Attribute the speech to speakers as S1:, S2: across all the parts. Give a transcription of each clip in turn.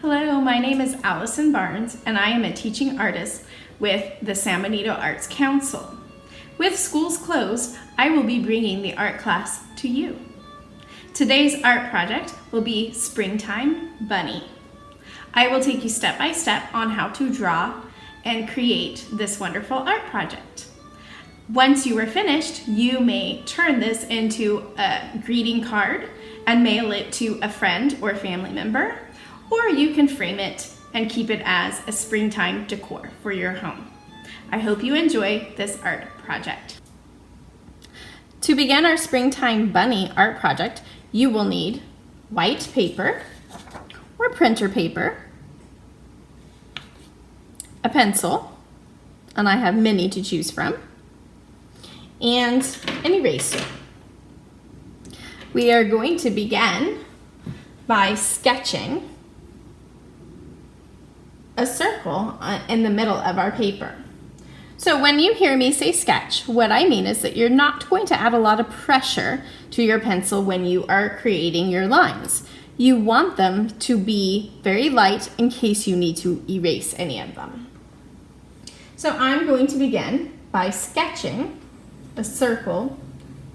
S1: Hello, my name is Allison Barnes, and I am a teaching artist with the San Benito Arts Council. With schools closed, I will be bringing the art class to you. Today's art project will be Springtime Bunny. I will take you step by step on how to draw and create this wonderful art project. Once you are finished, you may turn this into a greeting card and mail it to a friend or family member, or you can frame it and keep it as a springtime decor for your home. I hope you enjoy this art project. To begin our Springtime Bunny art project, you will need white paper or printer paper, a pencil, and I have many to choose from, and an eraser. We are going to begin by sketching a circle in the middle of our paper. So when you hear me say sketch, what I mean is that you're not going to add a lot of pressure to your pencil when you are creating your lines. You want them to be very light in case you need to erase any of them. So I'm going to begin by sketching a circle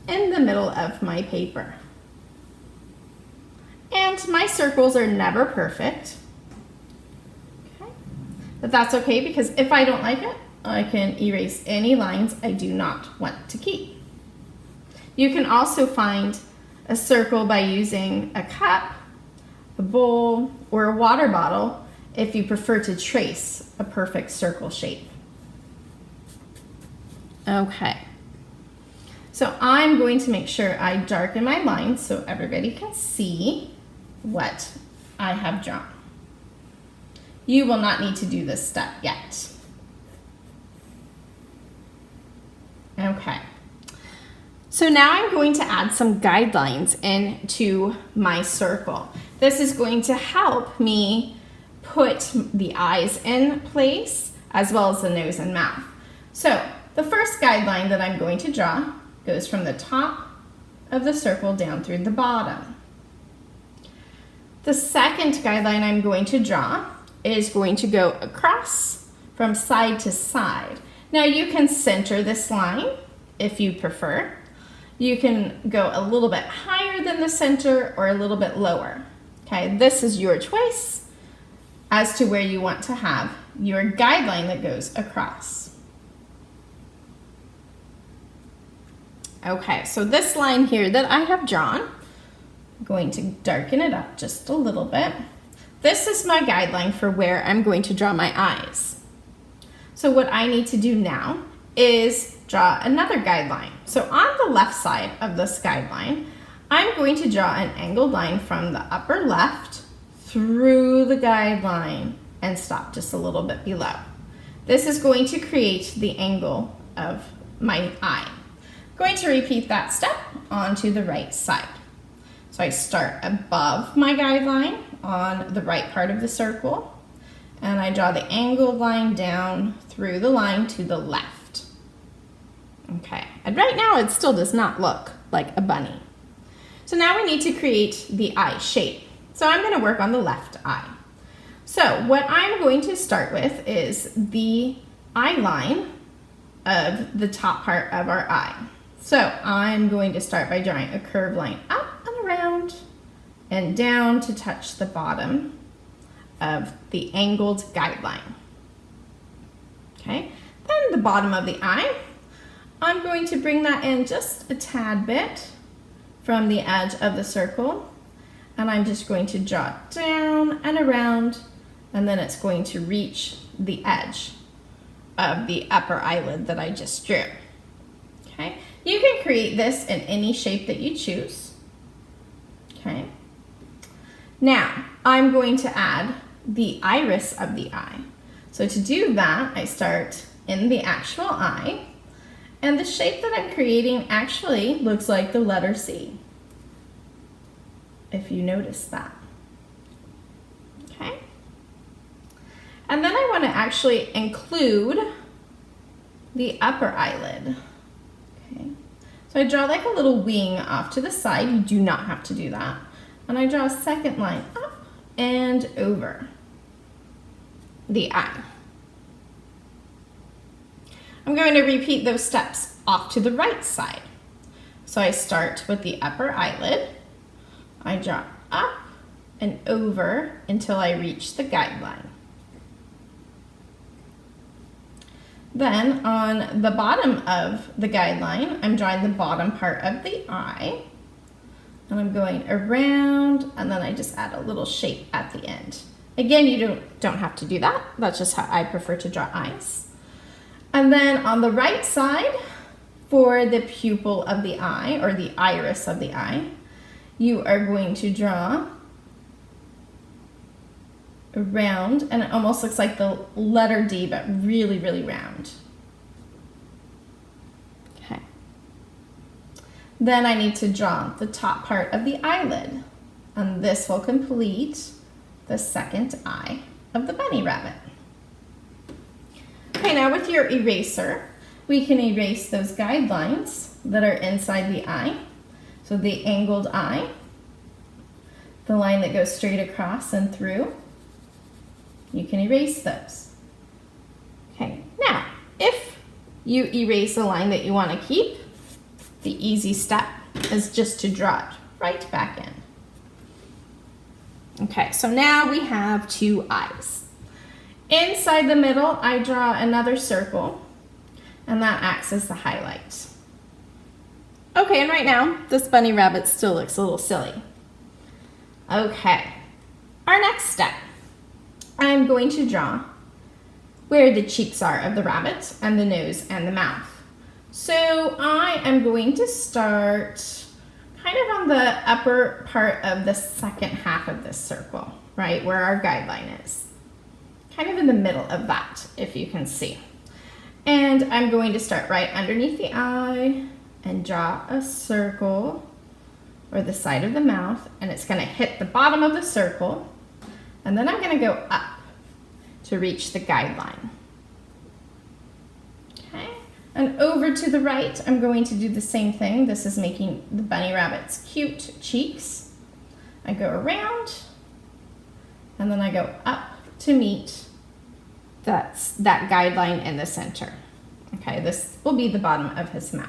S1: in the middle of my paper. And my circles are never perfect. But that's okay, because if I don't like it, I can erase any lines I do not want to keep. You can also find a circle by using a cup, a bowl, or a water bottle if you prefer to trace a perfect circle shape. Okay. So I'm going to make sure I darken my lines so everybody can see what I have drawn. You will not need to do this step yet. Okay. So now I'm going to add some guidelines into my circle. This is going to help me put the eyes in place as well as the nose and mouth. So the first guideline that I'm going to draw goes from the top of the circle down through the bottom. The second guideline I'm going to draw is going to go across from side to side. Now you can center this line if you prefer. You can go a little bit higher than the center or a little bit lower. Okay, this is your choice as to where you want to have your guideline that goes across. Okay, so this line here that I have drawn, I'm going to darken it up just a little bit. This is my guideline for where I'm going to draw my eyes. So what I need to do now is draw another guideline. So on the left side of this guideline, I'm going to draw an angled line from the upper left through the guideline and stop just a little bit below. This is going to create the angle of my eye. I'm going to repeat that step onto the right side. So I start above my guideline on the right part of the circle, and I draw the angled line down through the line to the left. Okay, and right now it still does not look like a bunny. So now we need to create the eye shape. So I'm going to work on the left eye. So what I'm going to start with is the eye line of the top part of our eye. So I'm going to start by drawing a curved line up and around and down to touch the bottom of the angled guideline. Okay, then the bottom of the eye, I'm going to bring that in just a tad bit from the edge of the circle, and I'm just going to draw it down and around, and then it's going to reach the edge of the upper eyelid that I just drew. Okay, you can create this in any shape that you choose. Okay. Now, I'm going to add the iris of the eye. So to do that, I start in the actual eye, and the shape that I'm creating actually looks like the letter C, if you notice that. Okay. And then I want to actually include the upper eyelid. Okay. So I draw like a little wing off to the side. You do not have to do that. And I draw a second line up and over. the eye. I'm going to repeat those steps off to the right side. So I start with the upper eyelid. I draw up and over until I reach the guideline. Then on the bottom of the guideline, I'm drawing the bottom part of the eye. And I'm going around, and then I just add a little shape at the end. Again, you don't have to do that. That's just how I prefer to draw eyes. And then on the right side, for the pupil of the eye, or the iris of the eye, you are going to draw around, and it almost looks like the letter D, but really, really round. Okay. Then I need to draw the top part of the eyelid, and this will complete the second eye of the bunny rabbit. Okay, now with your eraser, we can erase those guidelines that are inside the eye. So the angled eye, the line that goes straight across and through, you can erase those. Okay, now, if you erase a line that you want to keep, the easy step is just to draw it right back in. Okay, so now we have two eyes. Inside the middle, I draw another circle, and that acts as the highlight. Okay, and right now, this bunny rabbit still looks a little silly. Okay, our next step, I'm going to draw where the cheeks are of the rabbit and the nose and the mouth. So I am going to start kind of on the upper part of the second half of this circle, right, where our guideline is. Kind of in the middle of that, if you can see. And I'm going to start right underneath the eye and draw a circle, or the side of the mouth, and it's going to hit the bottom of the circle, and then I'm going to go up to reach the guideline. Okay, and over to the right, I'm going to do the same thing. This is making the bunny rabbit's cute cheeks. I go around, and then I go up to meet that guideline in the center. Okay, this will be the bottom of his mouth.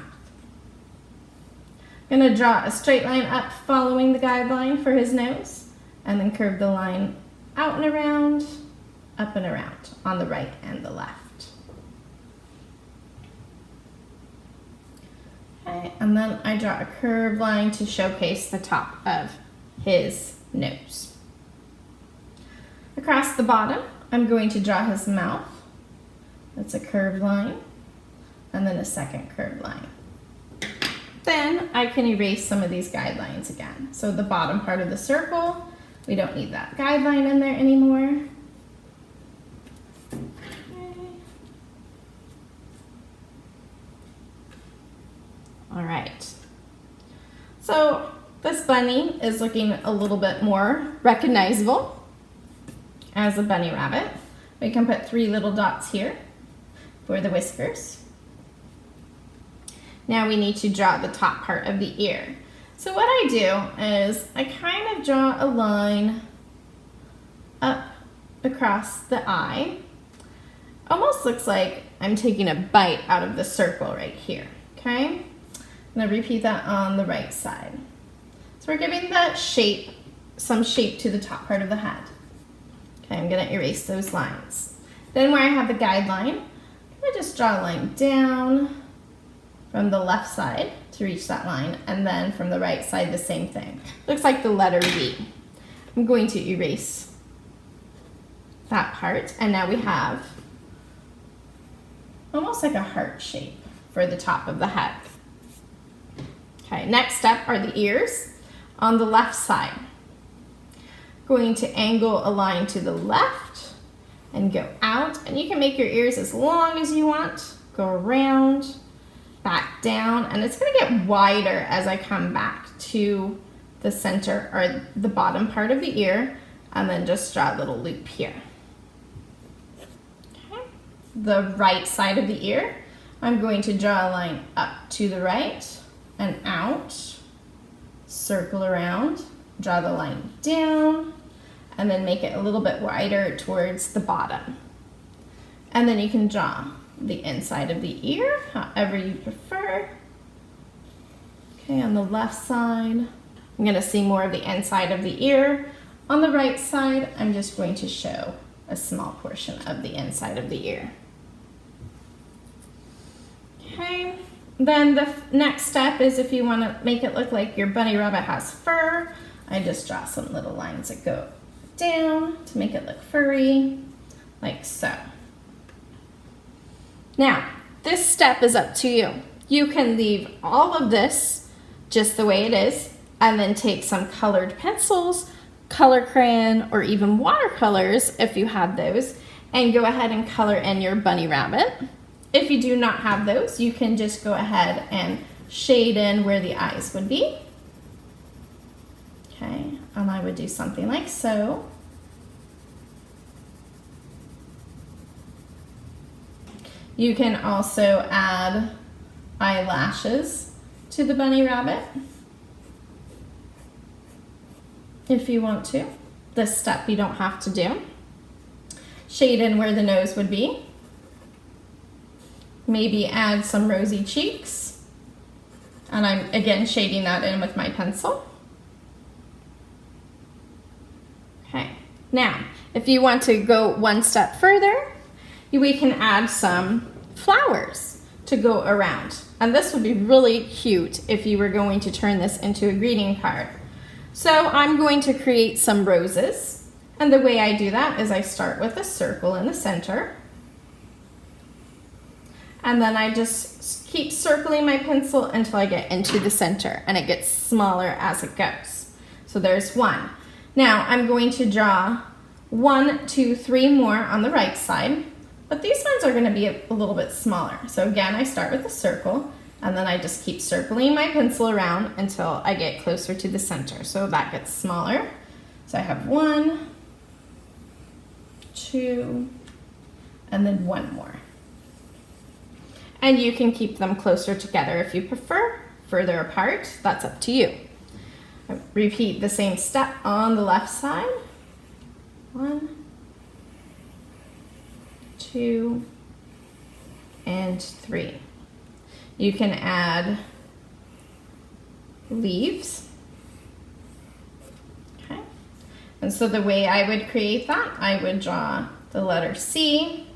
S1: I'm going to draw a straight line up following the guideline for his nose, and then curve the line out and around, up and around on the right and the left. Okay, and then I draw a curved line to showcase the top of his nose. Across the bottom, I'm going to draw his mouth. That's a curved line, and then a second curved line. Then I can erase some of these guidelines again. So the bottom part of the circle, we don't need that guideline in there anymore. Okay. All right. So this bunny is looking a little bit more recognizable as a bunny rabbit. We can put 3 little dots here for the whiskers. Now we need to draw the top part of the ear. So what I do is I kind of draw a line up across the eye. Almost looks like I'm taking a bite out of the circle right here, okay? I'm gonna repeat that on the right side. So we're giving the shape, some shape to the top part of the head. Okay, I'm gonna erase those lines. Then where I have the guideline, I'm gonna just draw a line down from the left side to reach that line, and then from the right side, the same thing. Looks like the letter V. I'm going to erase that part, and now we have almost like a heart shape for the top of the head. Okay, next step are the ears on the left side. Going to angle a line to the left and go out, and you can make your ears as long as you want. Go around, back down, and it's going to get wider as I come back to the center or the bottom part of the ear, and then just draw a little loop here. Okay. The right side of the ear, I'm going to draw a line up to the right and out, circle around, draw the line down, and then make it a little bit wider towards the bottom. And then you can draw the inside of the ear, however you prefer. Okay, on the left side, I'm gonna see more of the inside of the ear. On the right side, I'm just going to show a small portion of the inside of the ear. Okay, then the next step is if you wanna make it look like your bunny rabbit has fur, I just draw some little lines that go down to make it look furry, like so. Now, this step is up to you. You can leave all of this just the way it is, and then take some colored pencils, color crayon, or even watercolors if you have those, and go ahead and color in your bunny rabbit. If you do not have those, you can just go ahead and shade in where the eyes would be. Okay, and I would do something like so. You can also add eyelashes to the bunny rabbit if you want to. This step you don't have to do. Shade in where the nose would be. Maybe add some rosy cheeks. And I'm again shading that in with my pencil. Okay, now if you want to go one step further, we can add some flowers to go around. And this would be really cute if you were going to turn this into a greeting card. So I'm going to create some roses. And the way I do that is I start with a circle in the center. And then I just keep circling my pencil until I get into the center, and it gets smaller as it goes. So there's one. Now I'm going to draw 1, 2, 3 more on the right side. But these ones are gonna be a little bit smaller. So again, I start with a circle, and then I just keep circling my pencil around until I get closer to the center. So that gets smaller. So I have 1, 2, and then 1 more. And you can keep them closer together if you prefer, further apart, that's up to you. Repeat the same step on the left side. 1, 2, and 3. You can add leaves. Okay. And so the way I would create that, I would draw the letter C.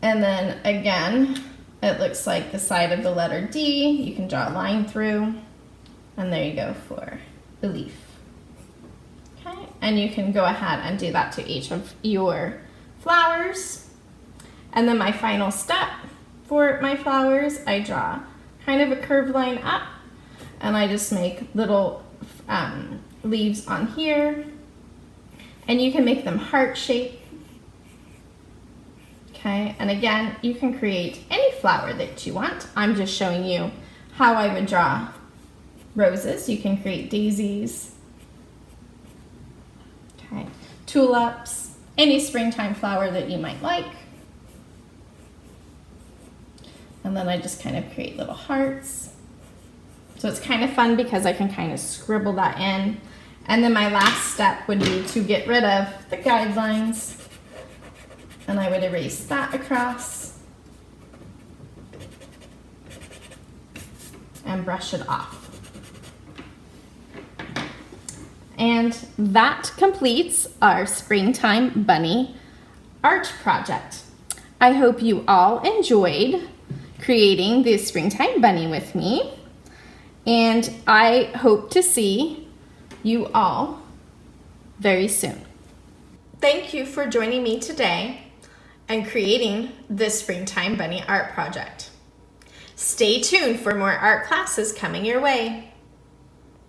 S1: And then again, it looks like the side of the letter D. You can draw a line through. And there you go for the leaf. Okay. And you can go ahead and do that to each of your flowers. And then my final step for my flowers, I draw kind of a curved line up, and I just make little leaves on here, and you can make them heart shape. Okay, and again, you can create any flower that you want. I'm just showing you how I would draw roses. You can create daisies, okay, tulips, any springtime flower that you might like. And then I just kind of create little hearts. So it's kind of fun because I can kind of scribble that in. And then my last step would be to get rid of the guidelines. And I would erase that across and brush it off. And that completes our Springtime Bunny art project. I hope you all enjoyed creating the Springtime Bunny with me, and I hope to see you all very soon. Thank you for joining me today and creating the Springtime Bunny art project. Stay tuned for more art classes coming your way.